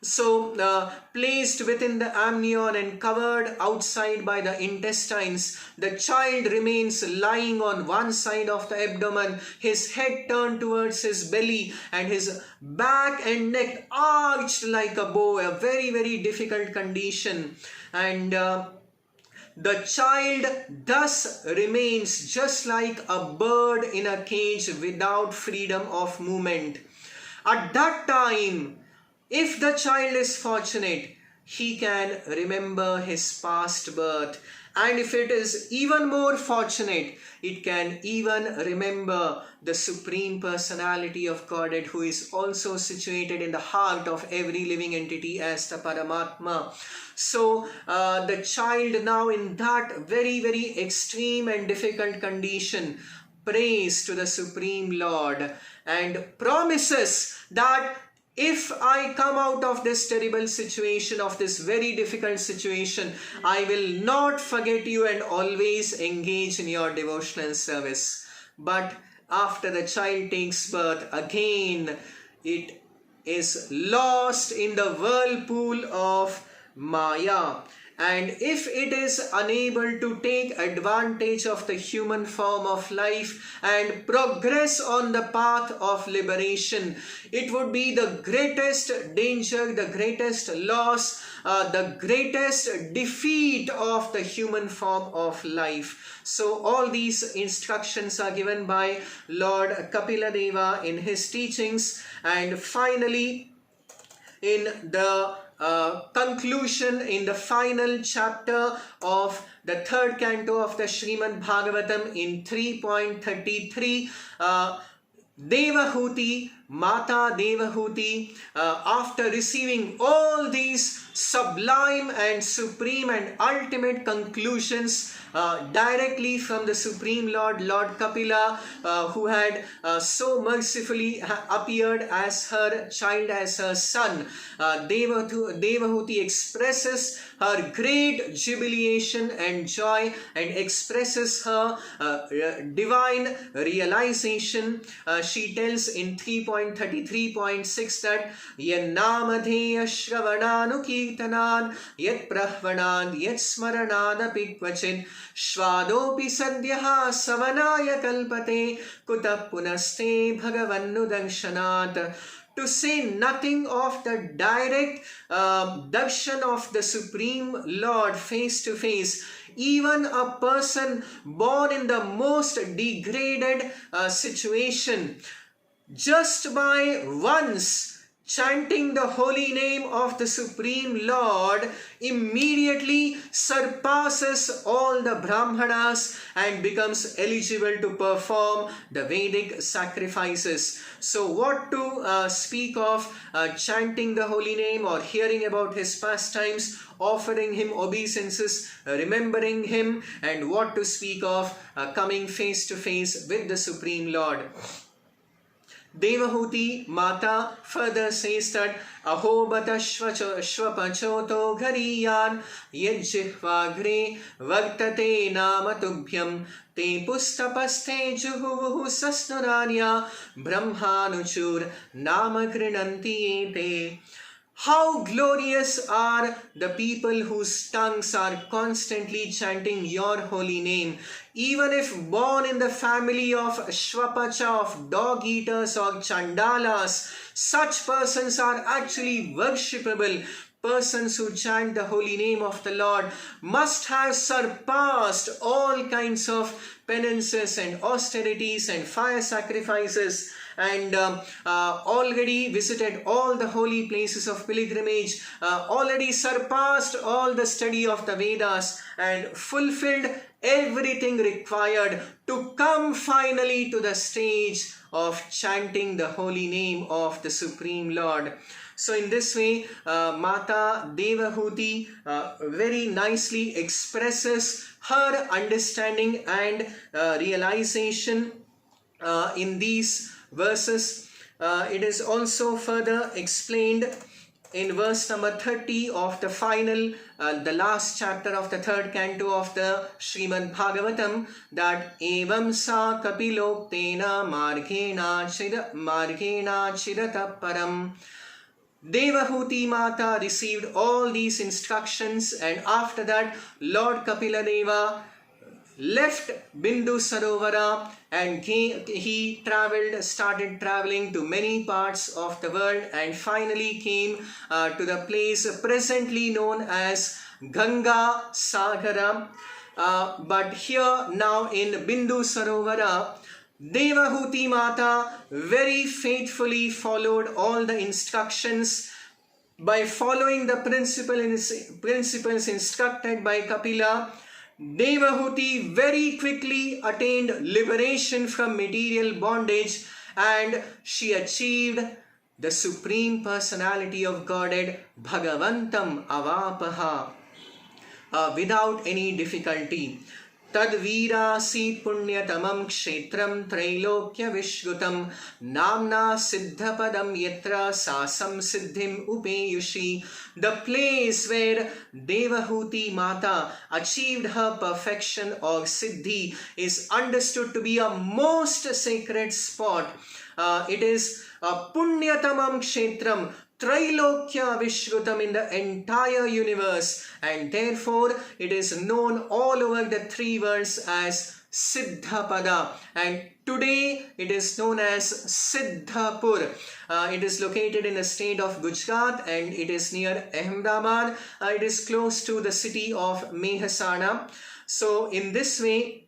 So, placed within the amnion and covered outside by the intestines, the child remains lying on one side of the abdomen, his head turned towards his belly and his back and neck arched like a bow, a very, very difficult condition. And the child thus remains just like a bird in a cage without freedom of movement. At that time, if the child is fortunate, he can remember his past birth. And if it is even more fortunate, it can even remember the Supreme Personality of Godhead, who is also situated in the heart of every living entity as the Paramatma. So the child now in that very, very extreme and difficult condition prays to the Supreme Lord and promises that if I come out of this terrible situation, of this very difficult situation, I will not forget you and always engage in your devotional service. But after the child takes birth, again it is lost in the whirlpool of Maya. And if it is unable to take advantage of the human form of life and progress on the path of liberation, it would be the greatest danger, the greatest loss, the greatest defeat of the human form of life. So all these instructions are given by Lord Kapila Deva in his teachings. And finally, in the conclusion, in the final chapter of the third canto of the Srimad Bhagavatam, in 3.33, Devahuti, Mata Devahuti, after receiving all these sublime and supreme and ultimate conclusions directly from the Supreme Lord, Lord Kapila, who had so mercifully appeared as her child, as her son, Devahuti expresses her great jubilation and joy and expresses her divine realization. She tells in 3.33.6 that Yannamadeya Shravananukirtanan Yat Prahvanan Yat Smaranadapi Kvachin Shvadopi Sadhyaha Savanaya Kalpate Kuta Punaste Bhagavannu Darshanat. To say nothing of the direct darshan of the Supreme Lord face to face, even a person born in the most degraded situation, just by once chanting the holy name of the Supreme Lord, immediately surpasses all the Brahmanas and becomes eligible to perform the Vedic sacrifices. So what to speak of chanting the holy name or hearing about his pastimes, offering him obeisances, remembering him, and what to speak of coming face to face with the Supreme Lord. Devahuti Mata further says that Ahobata Shvapachoto Ghariyan Yajjihvagre Vartate Namatubhyam Te Pustapaste Juhuvuhu Sasnuranya Brahmanuchur Namakrinanti Ete. How glorious are the people whose tongues are constantly chanting your holy name. Even if born in the family of Shvapacha, of dog eaters or Chandalas, such persons are actually worshipable. Persons who chant the holy name of the Lord must have surpassed all kinds of penances and austerities and fire sacrifices, and already visited all the holy places of pilgrimage, already surpassed all the study of the Vedas, and fulfilled everything required to come finally to the stage of chanting the holy name of the Supreme Lord. So in this way, Mata Devahuti very nicely expresses her understanding and realization in these verses. It is also further explained in verse number 30 of the final, the last chapter of the third canto of the Srimad Bhagavatam, that Evam sa kapiloktena margena chirata param. Devahuti Mata received all these instructions, and after that Lord Kapila Deva left Bindu Sarovara, and he started traveling to many parts of the world, and finally came to the place presently known as Ganga Sagara. But here now in Bindu Sarovara, Devahuti Mata very faithfully followed all the instructions. By following the principles instructed by Kapila, Devahuti very quickly attained liberation from material bondage, and she achieved the Supreme Personality of Godhead, Bhagavantam Avapaha, without any difficulty. Tadvirasi punyatamam kshetram trailokya vishgutam namna siddhapadam yatra sasam siddhim upeyushi. The place where Devahuti Mata achieved her perfection or siddhi is understood to be a most sacred spot. It is a punyatamam kshetram, Trailokya Vishrutam, in the entire universe, and therefore it is known all over the three worlds as Siddhapada, and today it is known as Siddhapur. It is located in the state of Gujarat, and it is near Ahmedabad. It is close to the city of Mehsana. So in this way,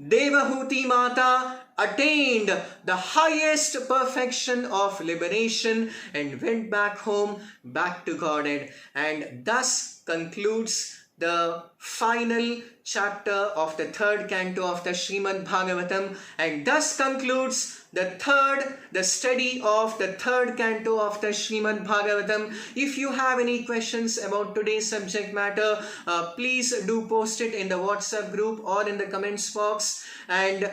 Devahuti Mata attained the highest perfection of liberation and went back home, back to Godhead. And thus concludes the final chapter of the third canto of the Srimad Bhagavatam, and thus concludes the study of the third canto of the Srimad Bhagavatam. If you have any questions about today's subject matter, please do post it in the WhatsApp group or in the comments box, and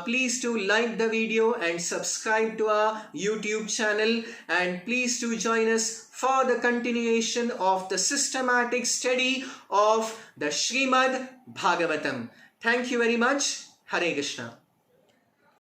please do like the video and subscribe to our YouTube channel, and please do join us for the continuation of the systematic study of the Srimad Bhagavatam. Thank you very much. Hare Krishna.